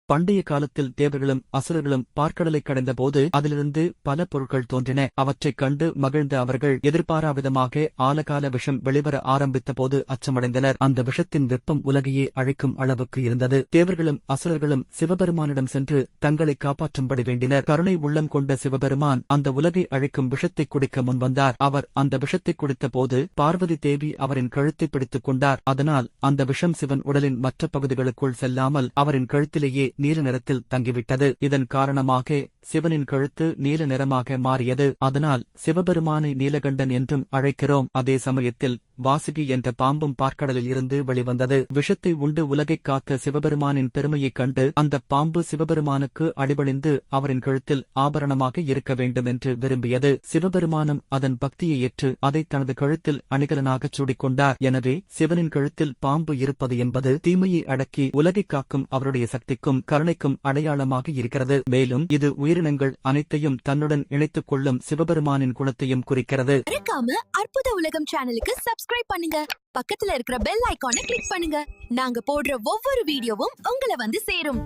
பண்டைய காலத்தில் தேவர்களும் அசுரர்களும் பார்க்கடலை கடைந்த போது அதிலிருந்து பல பொருட்கள் தோன்றின. அவற்றைக் கண்டு மகிழ்ந்த அவர்கள் எதிர்பாராவிதமாக ஆலகால விஷம் வெளிவர ஆரம்பித்த போது அச்சமடைந்தனர். அந்த விஷத்தின் வெப்பம் உலகையே அழிக்கும் அளவுக்கு இருந்தது. தேவர்களும் அசுரர்களும் சிவபெருமானிடம் சென்று தங்களை காப்பாற்றும்படி வேண்டினர். கருணை உள்ளம் கொண்ட சிவபெருமான் அந்த உலகை அழிக்கும் விஷத்தை குடிக்க முன்வந்தார். அவர் அந்த விஷத்தை குடித்த போது பார்வதி தேவி அவரின் கழுத்தை பிடித்துக் கொண்டார். அதனால் அந்த விஷம் சிவன் உடலின் மற்ற பகுதிகளுக்குள் செல்லாமல் அவரின் கழுத்திலேயே நீல நிறத்தில் தங்கிவிட்டது. இதன் காரணமாக சிவனின் கழுத்து நீல நிறமாக மாறியது. அதனால் சிவபெருமானை நீலகண்டன் என்றும் அழைக்கிறோம். அதே சமயத்தில் வாசுகி என்ற பாம்பும் பார்க்கடலில் இருந்து வெளிவந்தது. விஷத்தை உண்டு உலகைக் காத்த சிவபெருமானின் பெருமையைக் கண்டு அந்த பாம்பு சிவபெருமானுக்கு அடிபணிந்து அவரின் கழுத்தில் ஆபரணமாக இருக்க வேண்டும் என்று விரும்பியது. சிவபெருமானும் அதன் பக்தியை ஏற்று அதை தனது கழுத்தில் அணிகலனாகச் சூடிக்கொண்டார். எனவே சிவனின் கழுத்தில் பாம்பு இருப்பது என்பது தீமையை அடக்கி உலகைக் காக்கும் அவருடைய சக்திக்கும் கருணைக்கும் அடையாளமாக இருக்கிறது. மேலும் இது உயிரினங்கள் அனைத்தையும் தன்னுடன் இணைத்துக் கொள்ளும் சிவபெருமானின் குணத்தையும் குறிக்கிறது. மறக்காம அற்புத உலகம் சேனலுக்கு சப்ஸ்கிரைப் பண்ணுங்க. பக்கத்துல இருக்கிற பெல் ஐகானை கிளிக் பண்ணுங்க. நாங்க போடுற ஒவ்வொரு வீடியோவும் உங்களை வந்து சேரும்.